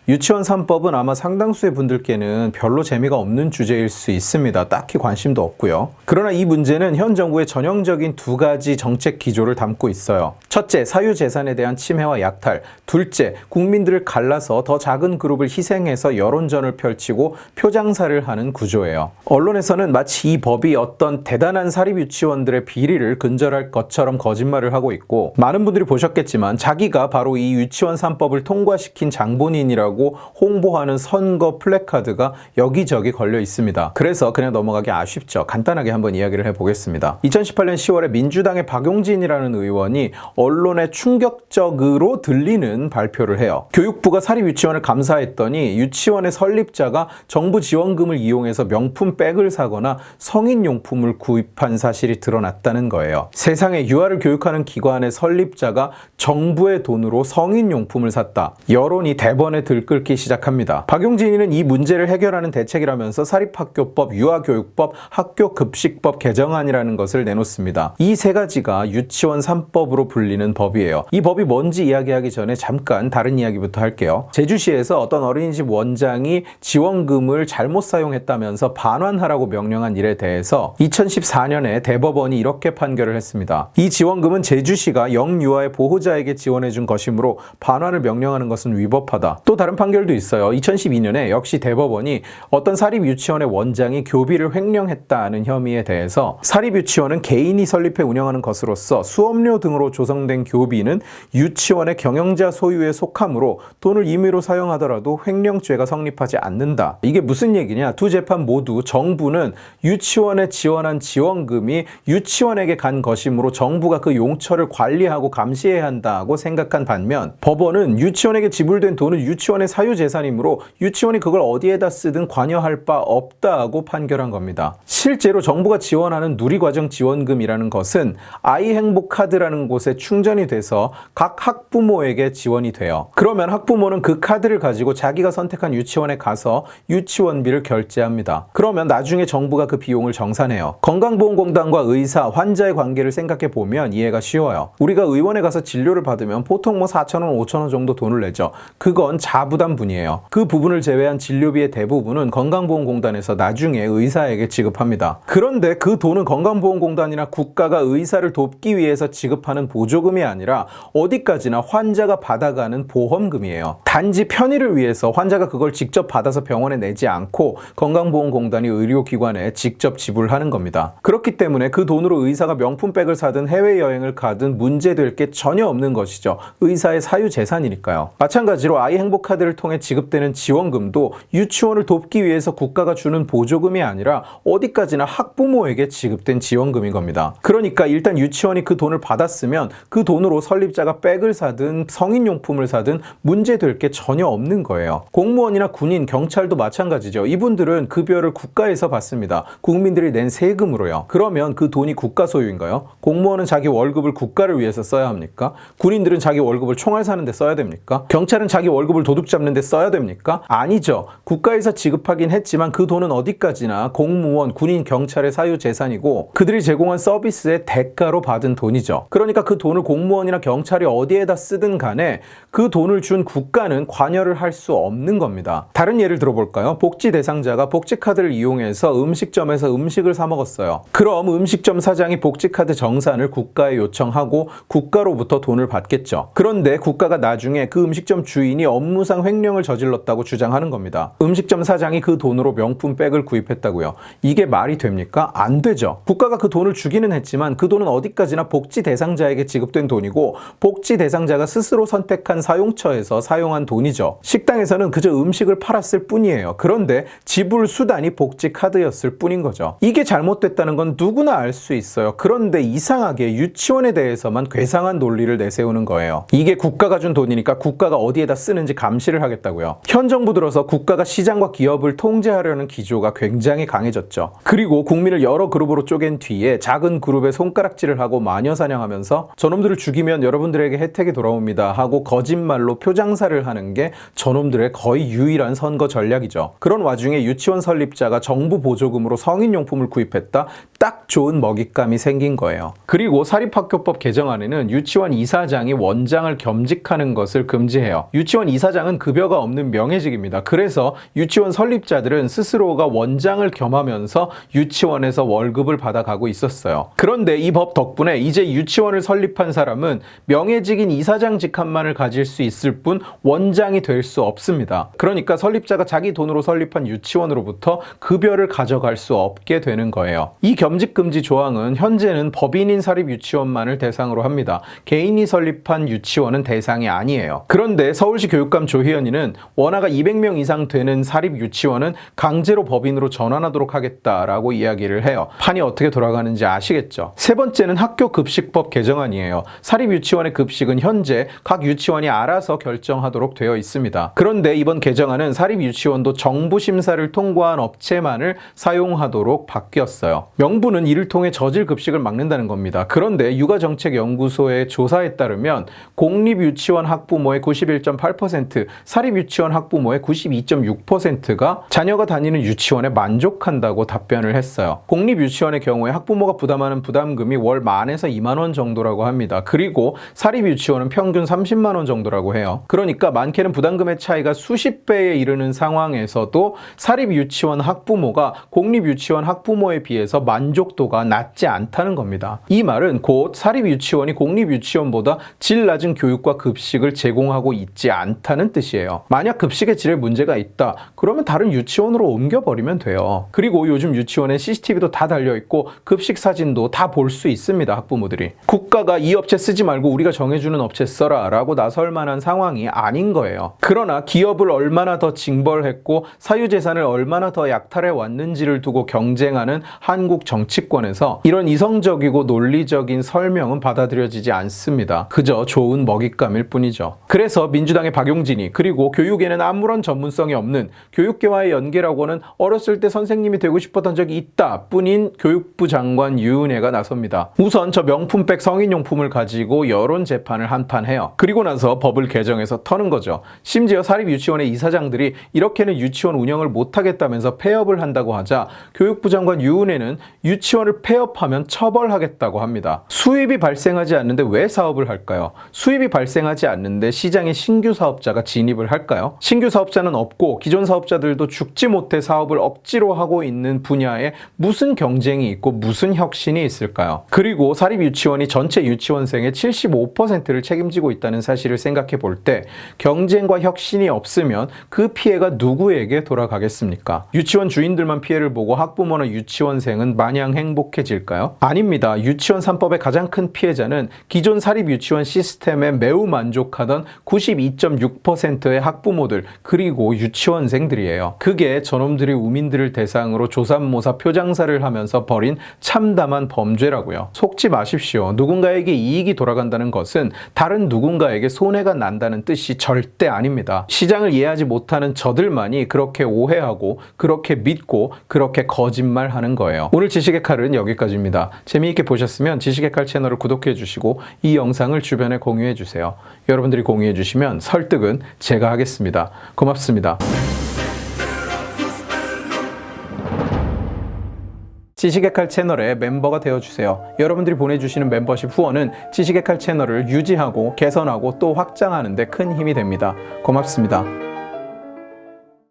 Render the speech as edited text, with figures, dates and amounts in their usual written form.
유치원 3법은 아마 상당수의 분들께는 별로 재미가 없는 주제일 수 있습니다. 딱히 관심도 없고요. 그러나 이 문제는 현 정부의 전형적인 두 가지 정책 기조를 담고 있어요. 첫째, 사유재산에 대한 침해와 약탈. 둘째, 국민들을 갈라서 더 작은 그룹을 희생해서 여론전을 펼치고 표장사를 하는 구조예요. 언론에서는 마치 이 법이 어떤 대단한 사립유치원들의 비리를 근절할 것처럼 거짓말을 하고 있고, 많은 분들이 보셨겠지만 자기가 바로 이 유치원 3법을 통과시킨 장본인이라고 홍보하는 선거 플래카드가 여기저기 걸려 있습니다. 그래서 그냥 넘어가기 아쉽죠. 간단하게 한번 이야기를 해보겠습니다. 2018년 10월에 민주당의 박용진이라는 의원이 언론에 충격적으로 들리는 발표를 해요. 교육부가 사립유치원을 감사했더니 유치원의 설립자가 정부 지원금을 이용해서 명품백을 사거나 성인용품을 구입한 사실이 드러났다는 거예요. 세상에, 유아를 교육하는 기관의 설립자가 정부의 돈으로 성인용품을 샀다. 여론이 대번에 들끓기 시작합니다. 박용진이는 이 문제를 해결하는 대책이라면서 사립학교법, 유아교육법, 학교급식법 개정안이라는 것을 내놓습니다. 이 세 가지가 유치원 3법으로 불리는 법이에요. 이 법이 뭔지 이야기하기 전에 잠깐 다른 이야기부터 할게요. 제주시에서 어떤 어린이집 원장이 지원금을 잘못 사용했다면서 반환하라고 명령한 일에 대해서 2014년에 대법원이 이렇게 판결을 했습니다. 이 지원금은 제주시가 영유아의 보호자에게 지원해준 것이므로 반환을 명령하는 것은 위법하다. 또 다른 판결도 있어요. 2012년에 역시 대법원이 어떤 사립유치원의 원장이 교비를 횡령했다는 혐의에 대해서 사립유치원은 개인이 설립해 운영하는 것으로서 수업료 등으로 조성된 교비는 유치원의 경영자 소유에 속하므로 돈을 임의로 사용하더라도 횡령죄가 성립하지 않는다. 이게 무슨 얘기냐? 두 재판 모두 정부는 유치원에 지원한 지원금이 유치원에게 간 것이므로 정부가 그 용처를 관리하고 감시해야 한다고 생각한 반면, 법원은 유치원에게 지불된 돈은 유치원의 사유재산이므로 유치원이 그걸 어디에다 쓰든 관여할 바 없다고 판결한 겁니다. 실제로 정부가 지원하는 누리과정 지원금이라는 것은 아이행복카드라는 곳에 충전이 돼서 각 학부모에게 지원이 돼요. 그러면 학부모는 그 카드를 가지고 자기가 선택한 유치원에 가서 유치원비를 결제합니다. 그러면 나중에 정부가 그 비용을 정산해요. 건강보험공단과 의사, 환자의 관계를 생각해 보면 이해가 쉬워요. 우리가 의원에 가서 진료를 받으면 보통 4,000원, 5,000원 정도 돈을 내죠. 그건 자부담분이에요. 그 부분을 제외한 진료비의 대부분은 건강보험공단에서 나중에 의사에게 지급합니다. 그런데 그 돈은 건강보험공단이나 국가가 의사를 돕기 위해서 지급하는 보조금이 아니라 어디까지나 환자가 받아가는 보험금이에요. 단지 편의를 위해서 환자가 그걸 직접 받아서 병원에 내지 않고 건강보험공단이 의료기관에 직접 지불하는 겁니다. 그렇기 때문에 그 돈으로 의사가 명품백을 사든 해외여행을 가든 문제될 게 전혀 없는 것이죠. 의사의 사유재산이니까요. 마찬가지로 아이행복카드를 통해 지급되는 지원금도 유치원을 돕기 위해서 국가가 주는 보조금이 아니라 어디까지나 학부모에게 지급된 지원금인 겁니다. 그러니까 일단 유치원이 그 돈을 받았으면 그 돈으로 설립자가 백을 사든 성인용품을 사든 문제될 게 전혀 없는 거예요. 공무원이나 군인, 경찰도 마찬가지죠. 이분들은 급여를 국가에서 받습니다. 국민들이 낸 세금으로요. 그러면 그 돈이 국가 소유인가요? 공무원은 자기 월급을 국가를 위해서 써야 합니까? 군인들은 자기 월급을 총알 사는데 써야 됩니까? 경찰은 자기 월급을 도둑 잡는데 써야 됩니까? 아니죠. 국가에서 지급하긴 했지만 그 돈은 어디까지나 공무원, 군인, 경찰의 사유재산이고 그들이 제공한 서비스의 대가로 받은 돈이죠. 그러니까 그 돈을 공무원이나 경찰이 어디에다 쓰든 간에 그 돈을 준 국가는 관여를 할 수 없는 겁니다. 다른 예를 들어볼까요? 복지 대상자가 복지카드를 이용해서 음식점에서 음식을 사 먹었어요. 그럼 음식점 사장이 복지카드 정산을 국가에 요청하고 국가로부터 돈을 받겠죠. 그런데 국가가 나중에 그 음식점 주인이 업무상 횡령을 저질렀다고 주장하는 겁니다. 음식점 사장이 그 돈으로 명품백을 구입했다고요. 이게 말이 됩니까? 안 되죠. 국가가 그 돈을 주기는 했지만 그 돈은 어디까지나 복지 대상자에게 지급된 돈이고 복지 대상자가 스스로 선택한 사용처에서 사용한 돈이죠. 식당에서는 그저 음식을 팔았을 뿐이에요. 그런데 지불 수단이 복지카드였을 뿐인 거죠. 이게 잘못됐다는 건 누구나 알 수 있어요. 그런데 이상하게 유치원에 대해서만 괴상한 논리를 내세우는 거예요. 이게 국가가 준 돈이니까 국가가 어디에다 쓰는지 감시를 하겠다고요. 현 정부 들어서 국가가 시장과 기업을 통제하려는 기조가 굉장히 강해졌죠. 그리고 국민을 여러 그룹으로 쪼갠 뒤에 작은 그룹에 손가락질을 하고 마녀사냥하면서 저놈들을 죽이면 여러분들에게 혜택이 돌아옵니다 하고 거짓말로 표장사를 하는 게 저놈들의 거의 유일한 선거 전략이죠. 그런 와중에 유치원 설립자가 정부 보조금으로 성인용품을 구입했다? 딱 좋은 먹잇감이 생긴 거예요. 그리고 사립학교법 개정안에는 유치원 이사장이 원장을 겸직하는 것을 금지해요. 유치원 이사장은 유치원은 급여가 없는 명예직입니다. 그래서 유치원 설립자들은 스스로가 원장을 겸하면서 유치원에서 월급을 받아가고 있었어요. 그런데 이 법 덕분에 이제 유치원을 설립한 사람은 명예직인 이사장 직함만을 가질 수 있을 뿐 원장이 될 수 없습니다. 그러니까 설립자가 자기 돈으로 설립한 유치원으로부터 급여를 가져갈 수 없게 되는 거예요. 이 겸직금지 조항은 현재는 법인인 사립 유치원만을 대상으로 합니다. 개인이 설립한 유치원은 대상이 아니에요. 그런데 서울시 교육감 조희연이는 원화가 200명 이상 되는 사립 유치원은 강제로 법인으로 전환하도록 하겠다라고 이야기를 해요. 판이 어떻게 돌아가는지 아시겠죠? 세 번째는 학교급식법 개정안이에요. 사립 유치원의 급식은 현재 각 유치원이 알아서 결정하도록 되어 있습니다. 그런데 이번 개정안은 사립 유치원도 정부 심사를 통과한 업체만을 사용하도록 바뀌었어요. 명분은 이를 통해 저질 급식을 막는다는 겁니다. 그런데 육아정책연구소의 조사에 따르면 공립유치원 학부모의 91.8%, 사립유치원 학부모의 92.6%가 자녀가 다니는 유치원에 만족한다고 답변을 했어요. 공립유치원의 경우에 학부모가 부담하는 부담금이 월 10,000에서 20,000원 정도라고 합니다. 그리고 사립유치원은 평균 30만 원 정도라고 해요. 그러니까 많게는 부담금의 차이가 수십 배에 이르는 상황에서도 사립유치원 학부모가 공립유치원 학부모에 비해서 만족도가 낮지 않다는 겁니다. 이 말은 곧 사립유치원이 공립유치원보다 질 낮은 교육과 급식을 제공하고 있지 않다는 뜻이에요. 만약 급식의 질에 문제가 있다, 그러면 다른 유치원으로 옮겨버리면 돼요. 그리고 요즘 유치원에 CCTV도 다 달려있고 급식 사진도 다 볼 수 있습니다. 학부모들이. 국가가 이 업체 쓰지 말고 우리가 정해주는 업체 써라 라고 나설 만한 상황이 아닌 거예요. 그러나 기업을 얼마나 더 징벌했고 사유재산을 얼마나 더 약탈해 왔는지를 두고 경쟁하는 한국 정치권에서 이런 이성적이고 논리적인 설명은 받아들여지지 않습니다. 그저 좋은 먹잇감일 뿐이죠. 그래서 민주당의 박용진이, 그리고 교육에는 아무런 전문성이 없는, 교육계와의 연계라고는 어렸을 때 선생님이 되고 싶었던 적이 있다 뿐인 교육부 장관 유은혜가 나섭니다. 우선 저 명품백 성인용품을 가지고 여론 재판을 한판 해요. 그리고 나서 법을 개정해서 터는 거죠. 심지어 사립유치원의 이사장들이 이렇게는 유치원 운영을 못하겠다면서 폐업을 한다고 하자 교육부 장관 유은혜는 유치원을 폐업하면 처벌하겠다고 합니다. 수입이 발생하지 않는데 왜 사업을 할까요? 수입이 발생하지 않는데 시장에 신규 사업자가 진입을 할까요? 신규 사업자는 없고 기존 사업자들도 죽지 못해 사업을 억지로 하고 있는 분야에 무슨 경쟁이 있고 무슨 혁신이 있을까요? 그리고 사립유치원이 전체 유치원생의 75%를 책임지고 있다는 사실을 생각해 볼 때 경쟁과 혁신이 없으면 그 피해가 누구에게 돌아가겠습니까? 유치원 주인들만 피해를 보고 학부모나 유치원생은 마냥 행복해질까요? 아닙니다. 유치원 3법의 가장 큰 피해자는 기존 사립유치원 시스템에 매우 만족하던 92.6%의 학부모들 그리고 유치원생들이에요. 그게 저놈들이 우민들을 대상으로 조삼모사 표장사를 하면서 벌인 참담한 범죄라고요. 속지 마십시오. 누군가에게 이익이 돌아간다는 것은 다른 누군가에게 손해가 난다는 뜻이 절대 아닙니다. 시장을 이해하지 못하는 저들만이 그렇게 오해하고 그렇게 믿고 그렇게 거짓말하는 거예요. 오늘 지식의 칼은 여기까지입니다. 재미있게 보셨으면 지식의 칼 채널을 구독해 주시고 이 영상을 주변에 공유해 주세요. 여러분들이 공유해 주시면 설득은 제가 하겠습니다. 고맙습니다. 지식의 칼 채널의 멤버가 되어주세요. 여러분들이 보내주시는 멤버십 후원은 지식의 칼 채널을 유지하고 개선하고 또 확장하는 데 큰 힘이 됩니다. 고맙습니다.